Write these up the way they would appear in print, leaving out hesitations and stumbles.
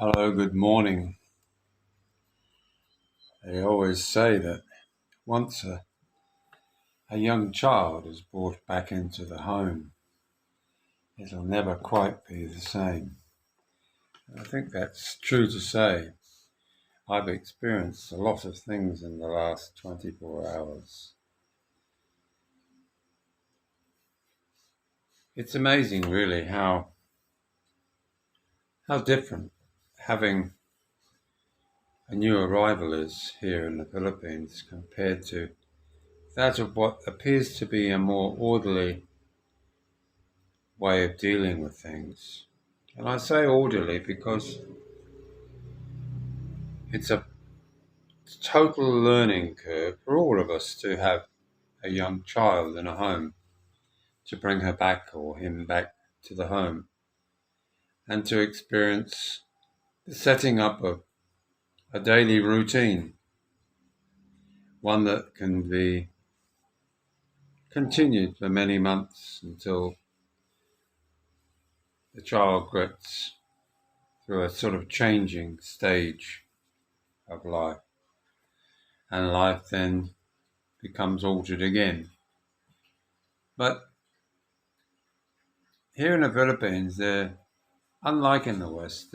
Hello, good morning. They always say that once a young child is brought back into the home, it'll never quite be the same. I think that's true to say. I've experienced a lot of things in the last 24 hours. It's amazing, really, how different having a new arrival is here in the Philippines compared to that of what appears to be a more orderly way of dealing with things. And I say orderly because it's a total learning curve for all of us to have a young child in a home, to bring her back or him back to the home, and to experience the setting up of a daily routine, one that can be continued for many months until the child gets through a sort of changing stage of life, and life then becomes altered again. But here in the Philippines, unlike in the West,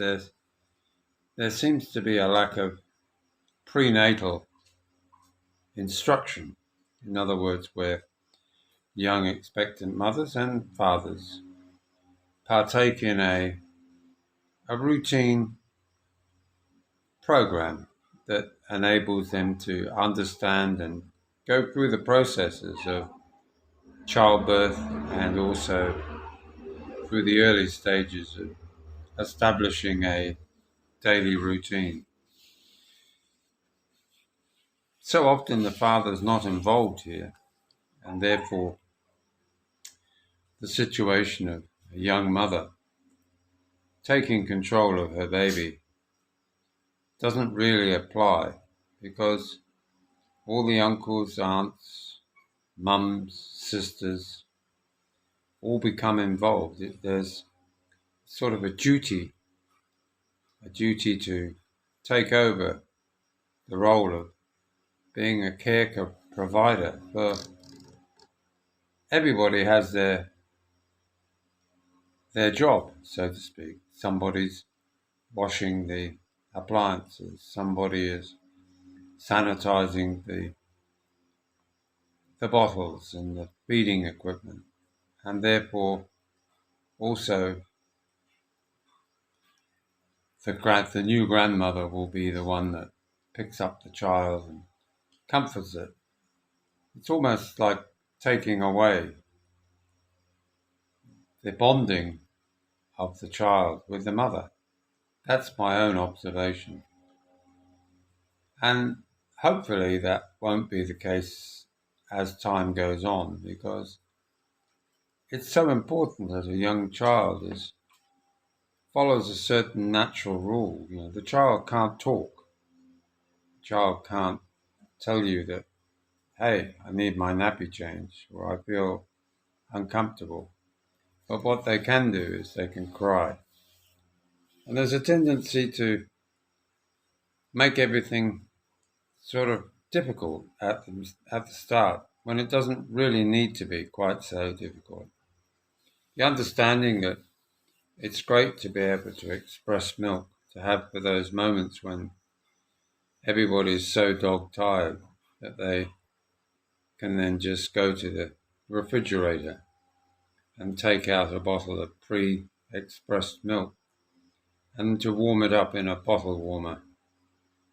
there seems to be a lack of prenatal instruction. In other words, where young expectant mothers and fathers partake in a routine program that enables them to understand and go through the processes of childbirth and also through the early stages of establishing a daily routine. So often the father's not involved here, and therefore the situation of a young mother taking control of her baby doesn't really apply because all the uncles, aunts, mums, sisters all become involved. There's sort of a duty to take over the role of being a provider for everybody has their job, so to speak. Somebody's washing the appliances, somebody is sanitizing the bottles and the feeding equipment, and therefore also the new grandmother will be the one that picks up the child and comforts it. It's almost like taking away the bonding of the child with the mother. That's my own observation. And hopefully that won't be the case as time goes on because it's so important that a young child follows a certain natural rule. The child can't talk. The child can't tell you that, hey, I need my nappy change or I feel uncomfortable. But what they can do is they can cry. And there's a tendency to make everything sort of difficult at the start when it doesn't really need to be quite so difficult. The understanding that it's great to be able to express milk, to have for those moments when everybody's so dog tired that they can then just go to the refrigerator and take out a bottle of pre-expressed milk and to warm it up in a bottle warmer.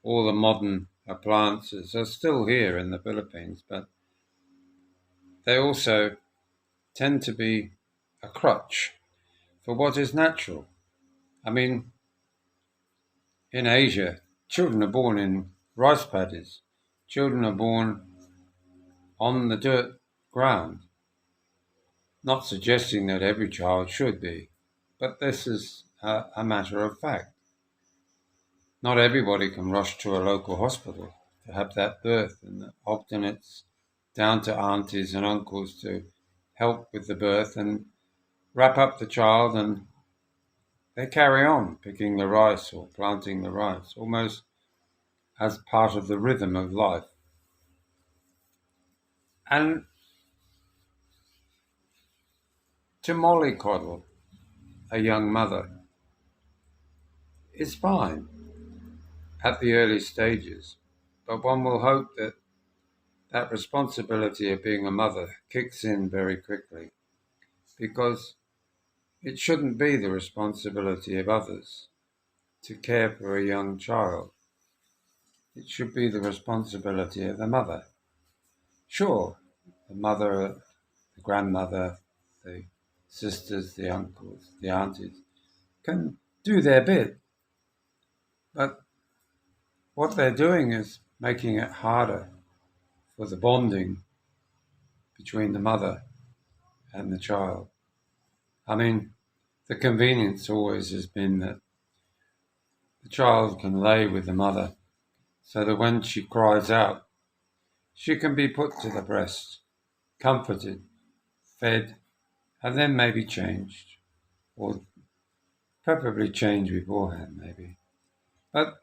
All the modern appliances are still here in the Philippines, but they also tend to be a crutch for what is natural. I mean, in Asia, children are born in rice paddies. Children are born on the dirt ground. Not suggesting that every child should be, but this is a matter of fact. Not everybody can rush to a local hospital to have that birth, and often it's down to aunties and uncles to help with the birth and wrap up the child and they carry on picking the rice or planting the rice, almost as part of the rhythm of life. And to mollycoddle a young mother is fine at the early stages, but one will hope that that responsibility of being a mother kicks in very quickly, because it shouldn't be the responsibility of others to care for a young child. It should be the responsibility of the mother. Sure, the mother, the grandmother, the sisters, the uncles, the aunties can do their bit, but what they're doing is making it harder for the bonding between the mother and the child. I mean, the convenience always has been that the child can lay with the mother so that when she cries out, she can be put to the breast, comforted, fed, and then maybe changed, or preferably changed beforehand, maybe. But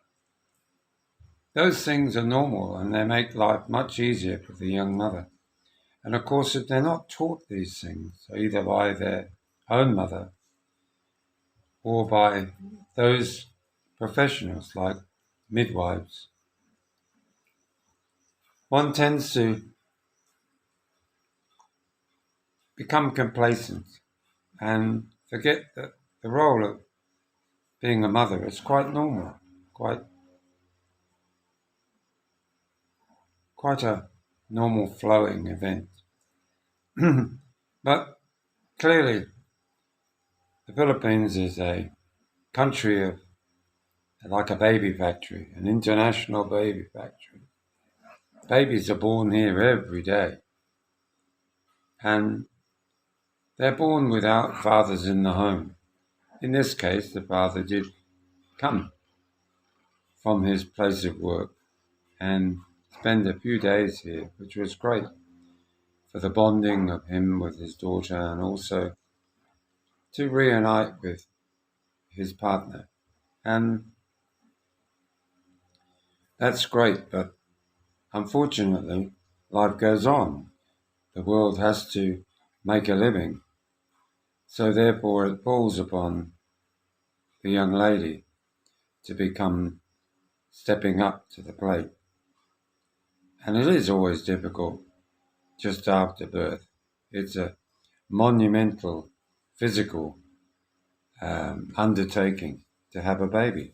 those things are normal and they make life much easier for the young mother. And of course, if they're not taught these things, either by their own mother or by those professionals like midwives, one tends to become complacent and forget that the role of being a mother is quite normal, quite quite a normal flowing event. But clearly, the Philippines is a country of like a baby factory, an international baby factory. Babies are born here every day, and they're born without fathers in the home. In this case, the father did come from his place of work and spend a few days here, which was great for the bonding of him with his daughter and also to reunite with his partner. And that's great, but unfortunately, life goes on. The world has to make a living. So therefore it falls upon the young lady to become stepping up to the plate. And it is always difficult just after birth. It's a monumental physical undertaking to have a baby,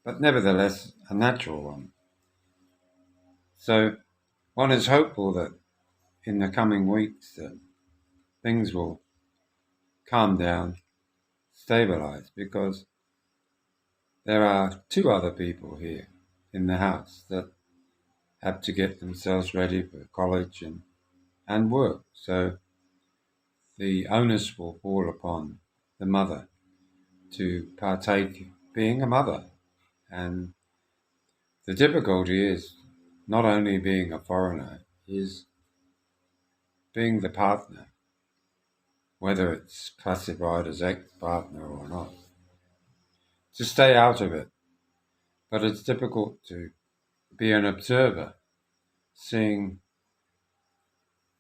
but nevertheless a natural one. So one is hopeful that in the coming weeks that things will calm down, stabilize, because there are two other people here in the house that have to get themselves ready for college and work. So the onus will fall upon the mother to partake being a mother. And the difficulty is not only being a foreigner, is being the partner, whether it's classified as ex-partner or not, to stay out of it. But it's difficult to be an observer, seeing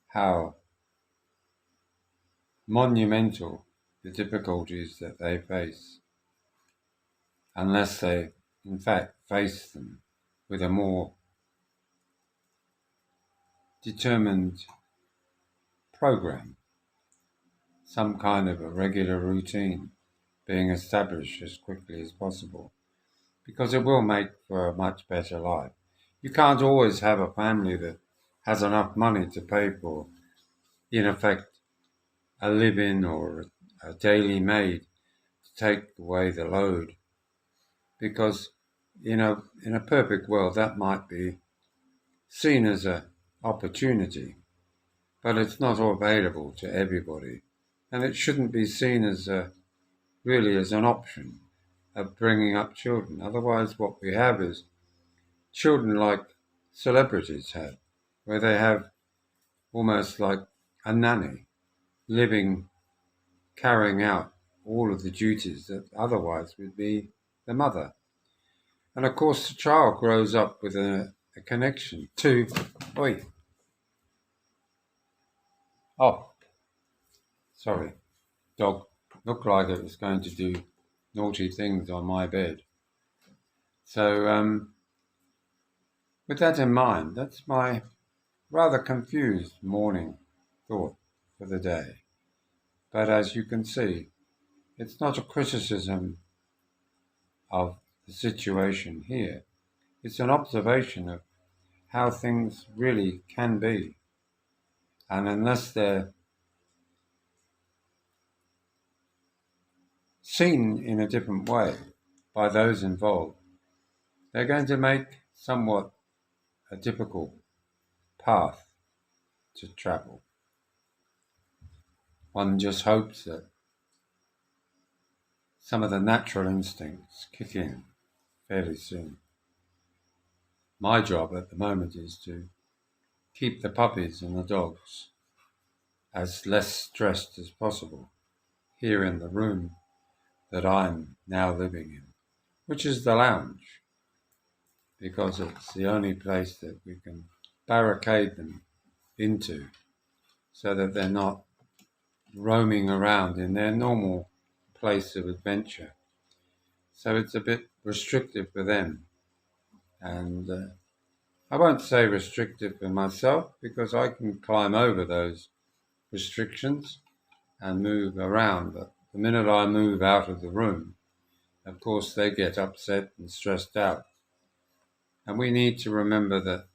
how monumental the difficulties that they face, unless they in fact face them with a more determined program, some kind of a regular routine being established as quickly as possible, because it will make for a much better life. You can't always have a family that has enough money to pay for, in effect, a live-in or a daily maid to take away the load, because, in a perfect world, that might be seen as an opportunity, but it's not available to everybody. And it shouldn't be seen as really as an option of bringing up children. Otherwise, what we have is children like celebrities have, where they have almost like a nanny living, carrying out all of the duties that otherwise would be the mother. And of course, the child grows up with a connection to, oh, sorry, dog looked like it was going to do naughty things on my bed. So with that in mind, that's my rather confused morning thought for the day. But as you can see, it's not a criticism of the situation here. It's an observation of how things really can be. And unless they're seen in a different way by those involved, they're going to make somewhat a difficult path to travel. One just hopes that some of the natural instincts kick in fairly soon. My job at the moment is to keep the puppies and the dogs as less stressed as possible here in the room that I'm now living in, which is the lounge, because it's the only place that we can barricade them into so that they're not roaming around in their normal place of adventure. So it's a bit restrictive for them. And I won't say restrictive for myself, because I can climb over those restrictions and move around. But the minute I move out of the room, of course, they get upset and stressed out. And we need to remember that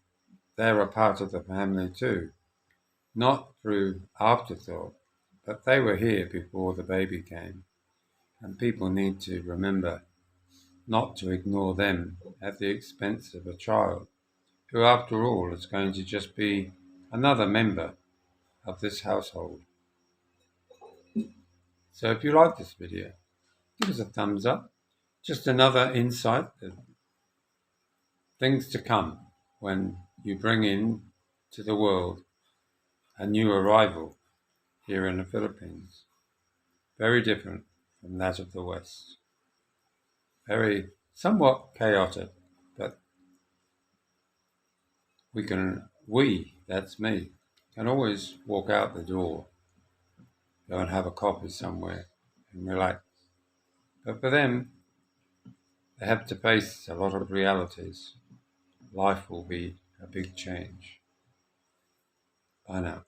they're a part of the family too, not through afterthought, but they were here before the baby came. And people need to remember not to ignore them at the expense of a child, who after all is going to just be another member of this household. So if you like this video, give us a thumbs up. Just another insight of things to come when you bring in to the world a new arrival here in the Philippines. Very different from that of the West. Very somewhat chaotic, but that's me, can always walk out the door, go and have a coffee somewhere and relax. But for them, they have to face a lot of realities. Life will be a big change. Bye now.